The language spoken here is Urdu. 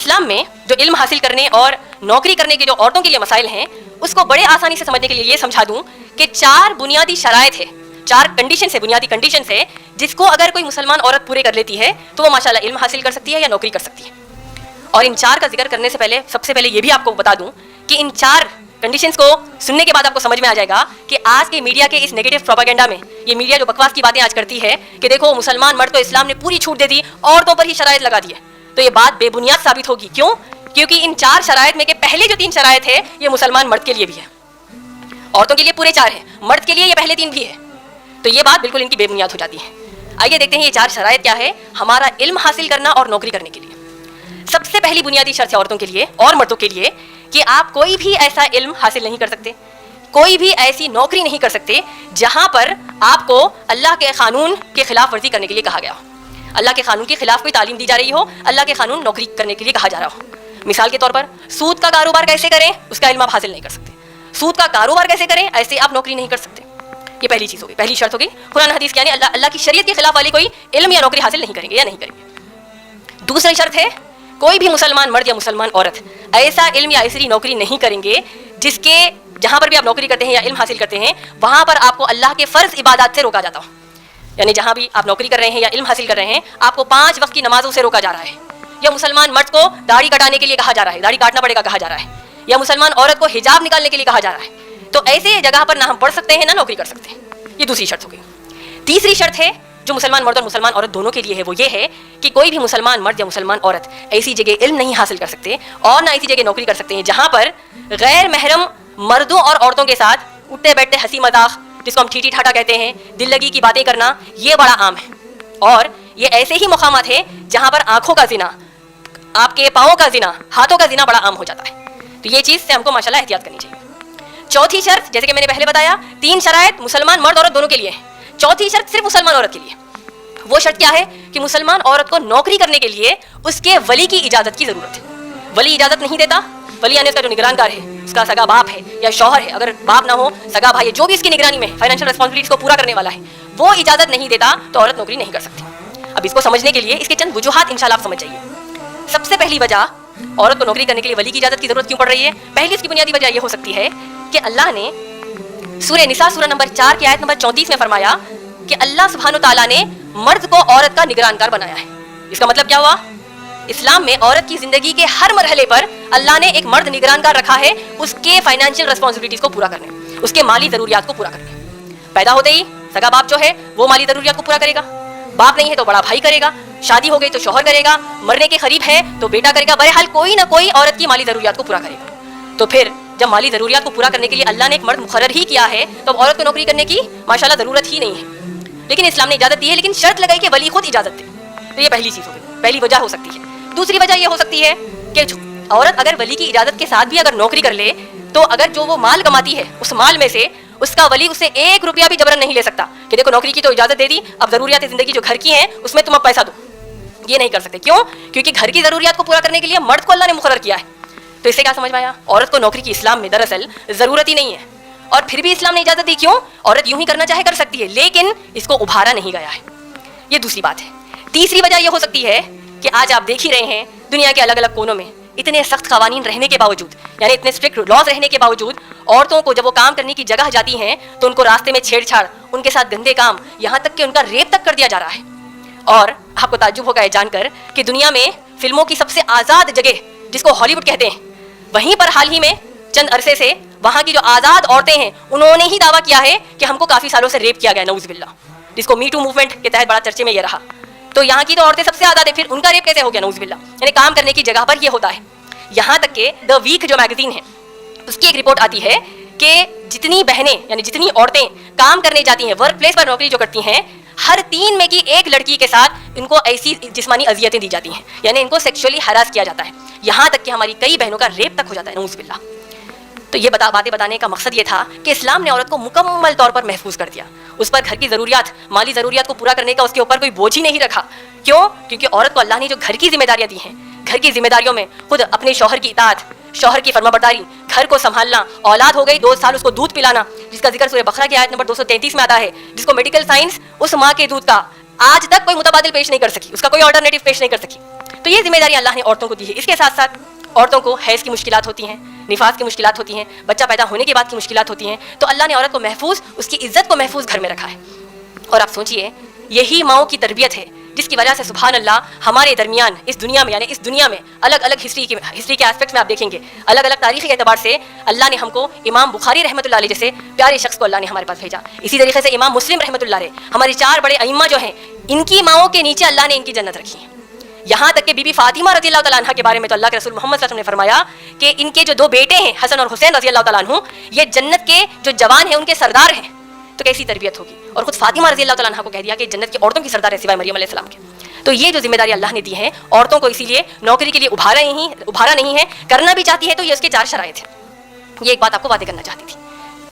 اسلام میں جو علم حاصل کرنے اور نوکری کرنے کے جو عورتوں کے لیے مسائل ہیں اس کو بڑے آسانی سے سمجھنے کے لیے یہ سمجھا دوں کہ 4 بنیادی شرائط ہے، 4 کنڈیشنز ہے، بنیادی کنڈیشنز ہے جس کو اگر کوئی مسلمان عورت پورے کر لیتی ہے تو وہ ماشاءاللہ علم حاصل کر سکتی ہے یا نوکری کر سکتی ہے۔ اور ان 4 کا ذکر کرنے سے پہلے سب سے پہلے یہ بھی آپ کو بتا دوں کہ ان 4 کنڈیشنز کو سننے کے بعد آپ کو سمجھ میں آ جائے گا کہ آج کے میڈیا کے اس نیگیٹو پروپیگنڈا میں، یہ میڈیا جو بکواس کی باتیں آج کرتی ہے کہ دیکھو مسلمان مرد تو اسلام نے پوری چھوٹ دے دی، عورتوں پر ہی شرائط لگا دی ہے، تو یہ بات بے بنیاد ثابت ہوگی۔ کیوں؟ کیونکہ ان 4 شرائط میں کہ پہلے جو 3 شرائط ہے یہ مسلمان مرد کے لیے بھی ہے، عورتوں کے لیے پورے 4 ہیں، مرد کے لیے یہ پہلے 3 بھی ہے، تو یہ بات بالکل ان کی بے بنیاد ہو جاتی ہے۔ آئیے دیکھتے ہیں یہ 4 شرائط کیا ہے ہمارا علم حاصل کرنا اور نوکری کرنے کے لیے۔ سب سے پہلی بنیادی شرط ہے عورتوں کے لیے اور مردوں کے لیے کہ آپ کوئی بھی ایسا علم حاصل نہیں کر سکتے، کوئی بھی ایسی نوکری نہیں کر سکتے جہاں پر آپ کو اللہ کے قانون کے خلاف ورزی کرنے کے لیے کہا گیا ہو، اللہ کے قانون کے خلاف کوئی تعلیم دی جا رہی ہو، اللہ کے قانون نوکری کرنے کے لیے کہا جا رہا ہو۔ مثال کے طور پر سود کا کاروبار کیسے کریں اس کا علم آپ حاصل نہیں کر سکتے، سود کا کاروبار کیسے کریں ایسے آپ نوکری نہیں کر سکتے۔ یہ پہلی چیز ہوگی، پہلی شرط ہوگی قرآن حدیث یعنی اللہ کی شریعت کے خلاف والی کوئی علم یا نوکری حاصل نہیں کریں گے یا نہیں کریں گے۔ دوسری شرط ہے کوئی بھی مسلمان مرد یا مسلمان عورت ایسا علم یا ایسی نوکری نہیں کریں گے جس کے جہاں پر بھی آپ نوکری کرتے ہیں یا علم حاصل کرتے ہیں وہاں پر آپ کو اللہ کے فرض عبادات سے روکا جاتا ہو، یعنی جہاں بھی آپ نوکری کر رہے ہیں یا علم حاصل کر رہے ہیں آپ کو 5 وقت کی نمازوں سے روکا جا رہا ہے، یا مسلمان مرد کو داڑھی کٹانے کے لیے کہا جا رہا ہے، داڑھی کاٹنا پڑے گا کہا جا رہا ہے، یا مسلمان عورت کو حجاب نکالنے کے لیے کہا جا رہا ہے، تو ایسے جگہ پر نہ ہم پڑھ سکتے ہیں نہ نوکری کر سکتے ہیں۔ یہ دوسری شرط ہو گئی۔ تیسری شرط ہے جو مسلمان مرد اور مسلمان عورت دونوں کے لیے ہے، وہ یہ ہے کہ کوئی بھی مسلمان مرد یا مسلمان عورت ایسی جگہ علم نہیں حاصل کر سکتے اور نہ ایسی جگہ نوکری کر سکتے ہیں جہاں پر غیر محرم مردوں اور عورتوں کے ساتھ اٹھتے بیٹھتے ہنسی مذاق جس کو ہم ٹھیٹھی ٹھاٹا کہتے ہیں، دل لگی کی باتیں کرنا، یہ بڑا عام ہے۔ اور یہ ایسے ہی مقامات ہیں جہاں پر آنکھوں کا زنا، آپ کے پاؤں کا زنا، ہاتھوں کا زنا بڑا عام ہو جاتا ہے، تو یہ چیز سے ہم کو ماشاءاللہ احتیاط کرنی چاہیے۔ چوتھی شرط جیسے کہ میں نے پہلے بتایا 3 شرائط مسلمان مرد عورت دونوں کے لیے ہیں، چوتھی شرط صرف مسلمان عورت کے لیے۔ وہ شرط کیا ہے کہ مسلمان عورت کو نوکری کرنے کے لیے اس کے ولی کی اجازت کی ضرورت ہے۔ ولی اجازت نہیں دیتا، ولی یعنی اس کا جو نگران کار ہے، اس کا سگا باپ ہے یا شوہر ہے، اگر باپ نہ ہو سگا بھائی ہے، جو بھی اس کی نگرانی میں فائنینشیل رسپانسبلٹیز کو پورا کرنے والا ہے، وہ اجازت نہیں دیتا تو عورت نوکری نہیں کر سکتی۔ اب اس کو سمجھنے کے لیے اس کے چند وجوہات انشاءاللہ آپ سمجھ جائیے۔ سب سے پہلی وجہ عورت کو نوکری کرنے کے لیے ولی کی اجازت کی ضرورت کیوں پڑ رہی ہے؟ پہلی اس کی بنیادی وجہ یہ ہو سکتی ہے کہ اللہ نے سورہ نساء سورہ نمبر 4 کی آیت نمبر 34 میں فرمایا کہ اللہ سبحانہ وتعالیٰ نے مرد کو عورت کا نگرانکار بنایا ہے۔ اس کا مطلب کیا ہوا؟ اسلام میں عورت کی زندگی کے ہر مرحلے پر اللہ نے ایک مرد نگرانکار رکھا ہے اس کے فائنینشیل رسپانسبلٹیز کو پورا کرنے، اس کے مالی ضروریات کو پورا کرنے۔ پیدا ہوتے ہی سگا باپ جو ہے وہ مالی ضروریات کو پورا کرے گا، باپ نہیں ہے تو بڑا بھائی کرے گا، شادی ہو گئی تو شوہر کرے گا، مرنے کے قریب ہے تو بیٹا کرے گا، بہرحال کوئی نہ کوئی عورت کی مالی ضروریات کو پورا کرے گا۔ تو پھر جب مالی ضروریات کو پورا کرنے کے لیے اللہ نے ایک مرد مقرر ہی کیا ہے تو اب عورت کو نوکری کرنے کی ماشاءاللہ ضرورت ہی نہیں ہے، لیکن اسلام نے اجازت دی ہے، لیکن شرط لگائی کہ ولی خود اجازت دے۔ تو یہ پہلی چیز ہو گئی، پہلی وجہ ہو سکتی ہے۔ دوسری وجہ یہ ہو سکتی ہے کہ عورت اگر ولی کی اجازت کے ساتھ بھی اگر نوکری کر لے تو اگر جو وہ مال کماتی ہے اس مال میں سے اس کا ولی اسے 1 روپیہ بھی جبرن نہیں لے سکتا کہ دیکھو نوکری کی تو اجازت دے دی، اب ضروریات زندگی جو گھر کی ہیں اس میں تم اب پیسہ دو، یہ نہیں کر سکتے۔ کیوں؟ کیونکہ گھر کی ضروریات کو پورا کرنے کے لیے مرد کو اللہ نے مقرر کیا ہے۔ تو اس سے کیا سمجھ میں آیا؟ عورت کو نوکری کی اسلام میں دراصل ضرورت ہی نہیں ہے، اور پھر بھی اسلام نے اجازت دی۔ کیوں؟ عورت یوں ہی کرنا چاہے کر سکتی ہے، لیکن اس کو ابھارا نہیں گیا ہے۔ یہ دوسری بات ہے۔ تیسری وجہ یہ ہو سکتی ہے کہ آج آپ دیکھ ہی رہے ہیں دنیا کے الگ الگ کونوں میں اتنے سخت قوانین رہنے کے باوجود، یعنی اتنے اسٹرکٹ لاز رہنے کے باوجود عورتوں کو جب وہ کام کرنے کی جگہ جاتی ہیں تو ان کو راستے میں چھیڑ چھاڑ، ان کے ساتھ گندے کام، یہاں تک کہ ان کا ریپ تک کر دیا جا رہا ہے۔ اور آپ کو تعجب ہوگا یہ جان کر کہ دنیا میں فلموں کی سب سے آزاد جگہ جس کو ہالی ووڈ کہتے ہیں، وہیں پر حال ہی میں چند عرصے سے وہاں کی جو آزاد عورتیں ہیں انہوں نے ہی دعویٰ کیا ہے کہ ہم کو کافی سالوں سے ریپ کیا گیا، نعوذ باللہ، جس کو می ٹو موومنٹ کے تحت بڑا چرچے میں یہ رہا۔ تو یہاں کی تو عورتیں سب سے آزاد ہیں، پھر ان کا ریپ کیسے ہو گیا، نعوذ باللہ، یعنی کام کرنے کی جگہ پر یہ ہوتا ہے۔ یہاں تک کہ دا ویک جو میگزین ہے اس کی ایک رپورٹ آتی ہے کہ جتنی بہنیں یعنی جتنی عورتیں کام کرنے جاتی ہیں، ورک پلیس پر نوکری جو کرتی ہیں، ہر 3 میں کی 1 لڑکی کے ساتھ ان کو ایسی جسمانی اذیتیں دی جاتی ہیں، یعنی ان کو سیکشولی ہراس کیا جاتا ہے، یہاں تک کہ ہماری کئی بہنوں کا ریپ تک ہو جاتا ہے، نعوذ باللہ۔ تو یہ باتیں بتانے کا مقصد یہ تھا کہ اسلام نے عورت کو مکمل طور پر محفوظ کر دیا، اس پر گھر کی ضروریات، مالی ضروریات کو پورا کرنے کا اس کے اوپر کوئی بوجھ ہی نہیں رکھا۔ کیوں؟ کیونکہ عورت کو اللہ نے جو گھر کی ذمہ داریاں دی ہیں، گھر کی ذمہ داریوں میں خود اپنے شوہر کی اطاعت، شوہر کی فرما برداری، گھر کو سنبھالنا، اولاد ہو گئی 2 سال اس کو دودھ پلانا، جس کا ذکر سورہ بقرہ کی آیت نمبر 233 میں آتا ہے، جس کو میڈیکل سائنس اس ماں کے دودھ کا آج تک کوئی متبادل پیش نہیں کر سکی، اس کا کوئی آلٹرنیٹو پیش نہیں کر سکی۔ تو یہ ذمہ داری اللہ نے عورتوں کو دی ہے. اس کے ساتھ ساتھ عورتوں کو حیض کی مشکلات ہوتی ہیں, نفاس کی مشکلات ہوتی ہیں, بچہ پیدا ہونے کے بعد کی مشکلات ہوتی ہیں, تو اللہ نے عورت کو محفوظ, اس کی عزت کو محفوظ گھر میں رکھا ہے. اور آپ سوچئے یہی ماؤں کی تربیت ہے جس کی وجہ سے سبحان اللہ ہمارے درمیان اس دنیا میں, یعنی اس دنیا میں الگ الگ ہسٹری کے اسپیکٹس میں آپ دیکھیں گے, الگ الگ تاریخی اعتبار سے اللہ نے ہم کو امام بخاری رحمۃ اللہ علیہ جیسے پیارے شخص کو اللہ نے ہمارے پاس بھیجا. اسی طریقے سے امام مسلم رحمۃ اللہ علیہ, ہمارے 4 بڑے ائمہ جو ہیں, ان کی ماؤں کے نیچے اللہ نے ان کی جنت رکھی ہے. یہاں تک کہ بی بی فاطمہ رضی اللہ تعالیٰ عنہ کے بارے میں تو اللہ کے رسول محمد صلی اللہ علیہ وسلم نے فرمایا کہ ان کے جو 2 بیٹے ہیں حسن اور حسین رضی اللہ تعالیٰ عنہ, یہ جنت کے جو جوان ہیں ان کے سردار ہیں. تو کیسی تربیت ہوگی. اور خود فاطمہ رضی اللہ تعالیٰ عنہ کو کہہ دیا کہ جنت کی عورتوں کی سردار ہے سوائے مریم علیہ السلام کے. تو یہ جو ذمہ داری اللہ نے دی ہے عورتوں کو, اسی لیے نوکری کے لیے ابھارا نہیں ہے, کرنا بھی چاہتی ہے تو یہ اس کے 4 شرائط ہیں. یہ ایک بات آپ کو واضح کرنا چاہتی تھی.